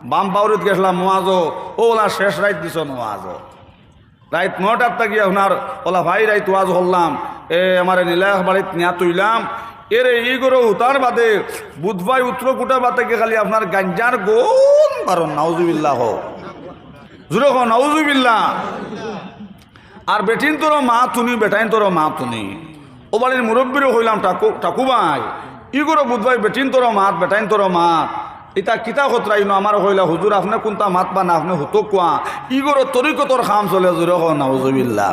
বাম পাউরিত গেছিলাম নোয়াজও ওলা শেষ রাইত দিছ নোয়াজও রাইত 9টার থেকে আপনার ওলা ভাই রাইত ওয়াজ হল্লাম আমার নীলাখ বাড়িত নিয়া তুইলাম এরে ই গরো উতার বাদে বুধবাই উত্তরকুটা বাতে খালি আপনার গাঞ্জার গোল কারণ নাউজুবিল্লাহ হোক জুড়ে হোক নাউজুবিল্লাহ আর বেটিন তোর মা তুনি বেটাইন তোর মা তুনি ও বাড়ির মুরব্বীরও হইলাম টাকু ভাই ই গরো বুধবাই বেটিন তোর মাত বেটাইন তোর মাত ইতা কিতা খতরাইনো আমার হইলা হুজুর আপনি কোনটা মাত বা না আপনি হতো কোয়া ই গরো তরিকতর খাম চলে জুড়ে হোক নাউজুবিল্লাহ।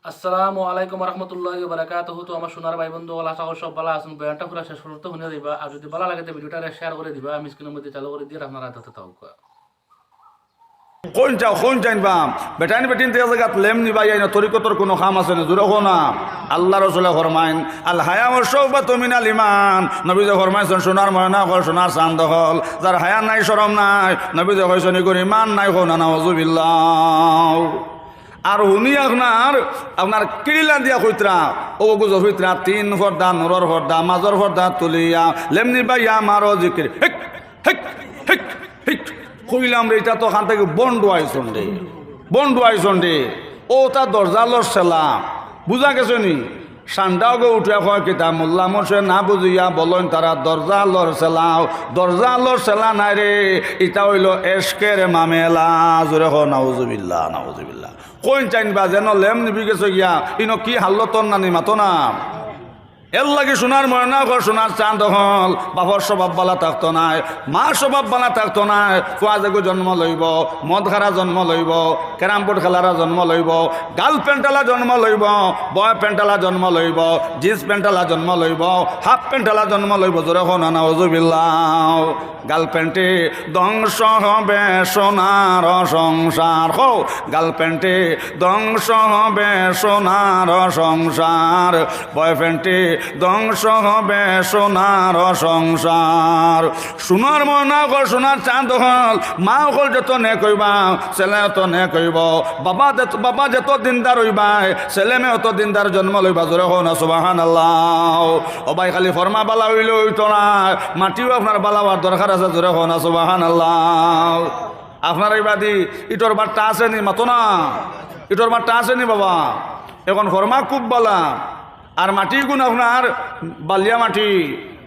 আসসালামু আলাইকুম রহমতুল্লাহি ওয়া বারাকাতুহু। তো আমার সোনার ভাই বন্ধু আশা করি সব ভালো আছেন। বয়ানটা পুরো শেষ পর্যন্ত শুনে দিবা, আর যদি ভালো লাগে ভিডিওটা শেয়ার করে দিবা, আমি স্ক্রিনের মধ্যে চালু করে দিয়ে আপনারা হাতে থাকুক। কোন চাইবাম বেটাইন বেটিন তে জায়গাত লেম নিবাই না তরিকতর কোনো খাম আছে না জুরে না আল্লাহ রাসূল ফরমাইন আল হায়া ওয়া শাওবাতু মিনাল ঈমান। নবী যে ফরমাইছেন সোনার ময়না হল সোনার চাঁদ হল যার হায়া নাই শরম নাই নবী যে কইছেন ইগোর ঈমান নাই হো না নাউজুবিল্লাহ। আর হুনি আপনার কিরিলা দিয়া কইতরা ও গুজর হইতরা 3 ফর্দা নূরের ফর্দা মাজর ফর্দা তুলিয়া লেমনি বাইয়া মারো জিকির হেক হেক হেক হেক কইলাম রে এটা তো ওখান থেকে বন্ডু আইসন রে ও তা দরজা লড়ছেলা বুঝা গেছে নি সান্ডাও গো উঠে কয় কিতা মোল্লা মশে না বুঝিয়া বলেন তারা দরজা লড়ছেলা নাই রে এটা হইল এশকের মামেলা জোরে হ নাউজুবিল্লাহ নাউজুবিল্লাহ। কইন চাইনবা যেন লেম নিবি গেছে গিয়া ইনো কি হাল্লতন নানি মাতো না এর লাগে সোনার ময়না ঘর সোনার চাঁদ হল বাবার স্বভাব বালা থাকতো নাই মা স্বভাব বালা থাকতো নাই ফুয়াজেগো জন্ম লইব মদ খারা জন্ম লইব ক্যারাম বোর্ড খেলারা জন্ম লইব গার্ল প্যান্টালা জন্ম লইব বয় প্যান্টালা জন্ম লইব জিন্স প্যান্টালা জন্ম লইব হাফ প্যান্টালা জন্ম লইব জোরে হন নাউজুবিল্লাহ। গার্ল প্যান্টে ধ্বংস হবে সোনার সংসার হো গার্ল প্যান্টে ধ্বংস হবে সোনার সংসার বয় প্যান্টে ধ্বংস হবে সোনার সংসার। সোনার ময়না গল সোনার চাঁদ হল মা হল যত নে কইবা ছেলে অত নে কইব বাবা যত দিনদার হইবা ছেলে মেয়ে অত দিনদার জন্ম লইবা জোরে হো না সুবহানাল্লাহ। ও ভাই খালি ফরমা বালা হইল হইতো না মাটিও আপনার বালা হওয়ার দরকার আছে জোরে হো না সুবহানাল্লাহ। আপনার এই বাদি ইটোর বারটা আসেনি মাতো না ইটোর বারটা আসেনি বাবা এখন ফরমা খুব বালা আর মাটি গুণ আপনার বালিয়া মাটি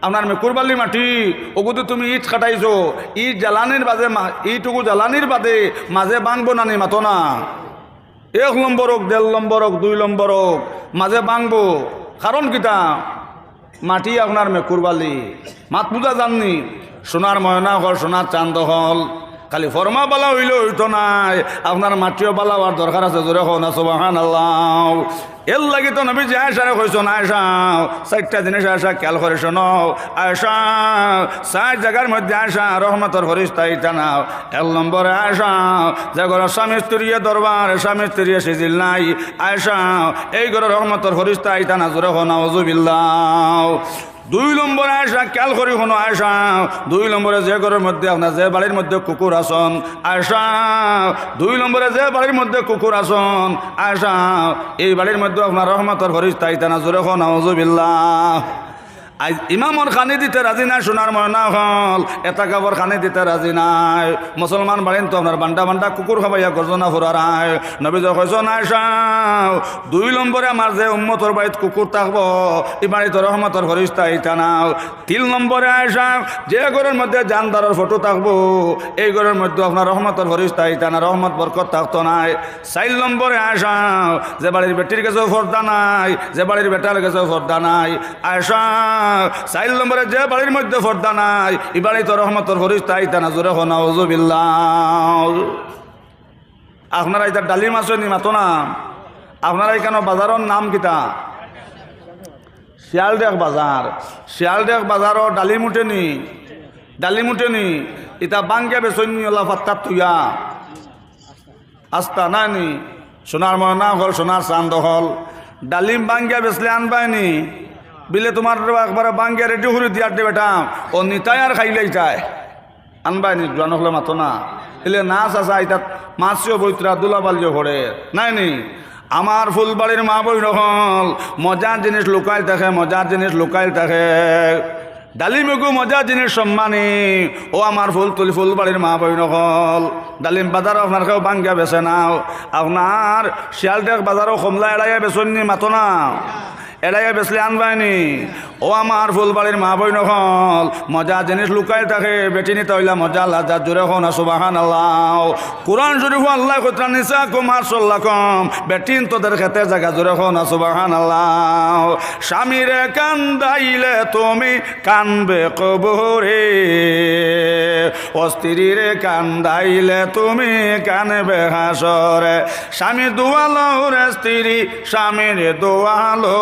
আপনার মেকুরবালি মাটি ওগুলো তুমি ইট কাটাইছো ইট জ্বালানির বাদে ইটুকু জ্বালানির বাদে মাঝে বাংবো নানি মাতো না 1 নম্বর হোক 1.5 নম্বর হোক 2 নম্বর হোক মাঝে বাংবো কারণ কিতা মাটি আপনার মেকুরবালি মাত বুঝা জাননি সোনার ময়না হল সোনার চাঁদ হল খালি ফরমা বালা হইল হইতো নাই আপনার মাটিও বালা হওয়ার দরকার আছে জোরে হো না সুবহানাল্লাহ। এর লাগি তো নবী যে আয়সারে কইছেন আয়সা 4টা জিনিস আয়সা খেয়াল করে শোনো আয়সা 4 জায়গার মধ্যে আয়সা রহমতের ফেরেশতা ইটা নাও। 1 নম্বরে আয়সা যে ঘর স্বামী স্ত্রী দরবার স্বামী স্ত্রী সিজিল নাই আয়সা এই ঘর রহমতের ফেরেশতা ইটা না জোরে হো নাউজুবিল্লাহ। 2 নম্বরে আয়সা খেয়াল করি কোনো আয়সা 2 নম্বরে যে ঘরের মধ্যে আপনার যে বাড়ির মধ্যে কুকুর আসন আয়সা 2 নম্বরে যে বাড়ির মধ্যে কুকুর আসন আয়সা এই বাড়ির মধ্যে আপনার রহমতের ফেরেশতা ইতা না জোরে হো নাউজুবিল্লাহ। আজ ইমামর খানি দিতে রাজি নাই সোনার ময়না হল এটা কাপড় খানি দিতে রাজি নাই মুসলমান বাড়িন তো আপনার বান্ডা কুকুর খাবাইয়া গর্জনা ফুরারায় নবী যখন আয়সা 2 নম্বরে আমার যে উম্মতর বাড়িত কুকুর থাকবো এই বাড়িতে রহমতর ফেরেশতা ইটা নাও। 3 নম্বরে আয়সা যে ঘরের মধ্যে জানদারের ফটো থাকবো এই ঘরের মধ্যে আপনার রহমতর ফেরেশতা ইটা না রহমত বরকত থাকতো নাই। 4 নম্বরে আয়সা যে বাড়ির বেটির কাছেও পর্দা নাই যে বাড়ির বেটার কাছেও পর্দা নাই আয়সা 4 নম্বরে যে বাড়ির মধ্যে পর্দা নাই এই বাড়িতে রহমতের ফেরেশতা ইতা না জোরে হো নাউজুবিল্লাহ। আপনারা এটা ডালিম আসেনি মাতো না আপনারা এখানে বাজারের নাম কিতা শিয়ালডেক বাজারও ডালিম উঠেনি ইটা বাঙ্গে বেসনি ওলা ফাত্তার তুইয়া আস্তা নাইনি সোনার ময়না হল সোনার চাঁদ হল ডালিম বাঙ্গিয়া বেসলে আনবাইনি বিলে তোমার একবারে বাঙ্গিয়া রেডি করে দিয়ার দে বেটা ও নিতাই আর খাইলেই চায় আনবাইনি জোয়ান হলে মাতো না এলে নাচ আসা ইটা মাছিও বৈত্রা দুলা বালিও ভরে নাইনি আমার ফুলবাড়ির মা বই হল মজার জিনিস লুকাইল থাকে ডালিমগু মজা জিনিস সম্মানী ও আমার ফুলবাড়ির মা বই নকল ডালিম বাজার আপনার কেউ বাঙ্গা বেছে নাও আপনার শিয়ালটেক বাজারও কমলা এড়াইয়া বেচনি মাতো না এড়াইয়া বেচলে আনবাইনি ও আমার ফুলবাড়ির মা বই নকল মজা জিনিস লুকাই থাকে বেটি নিতে হইলা মজা লাজা জোরে হনা সুবহানাল্লাহ কুরআন শরীফ আল্লাহ কতরা নিসা কুমার সাল্লাল্লাহু বেটিন তোদের খেতে জায়গা জোরে হনা সুবহানাল্লাহ স্বামীরে কান্দাইলে তুমি কানবে কবরে ও স্ত্রীরে কান্দাইলে তুমি কানবে হাসরে স্বামী দোয়ালো রে স্ত্রী স্বামীর দোয়ালো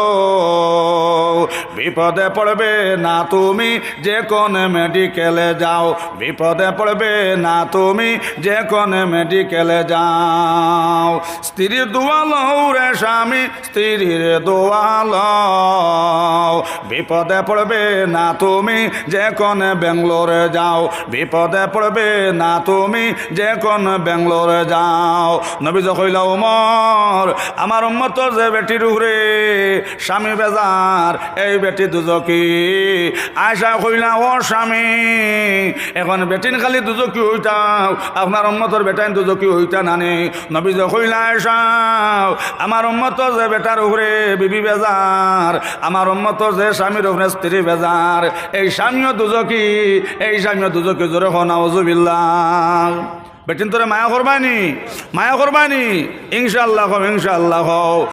বিপদে পড়বে না তুমি যে কোন মেডিকেলে যাও বিপদে পড়বে না তুমি যে কোন মেডিকেলে যাও স্ত্রীর দোয়ালো রে স্বামী স্ত্রীর দোয়ালো বিপদে পড়বে না তুমি যে কোন বেঙ্গলোরে যাও বিপদে পড়বে না তুমি যে কোন বেঙ্গলোরে যাও নবী কইলা ওমর আমার উম্মতর যে বেটির উপরে স্বামী বেজার এই বেটি দুজকি আয়সা কইলা ও স্বামী এখন বেটিন খালি দুজকি হইতাও আপনার উম্মতর বেটাইন দুজকি হইতা নানি নবী কইলা আয়সা আমার উম্মতর যে বেটার উপরে বিবি বেজার আমার উম্মতর যে স্বামীর উপরে স্ত্রী বেজার এই স্বামীও দুজকি এই স্বামীও দুজকি জোরে হো নাউজুবিল্লাহ বেটিন তোরে মায়া করবানি ইনশাআল্লাহ ইনশাআল্লাহ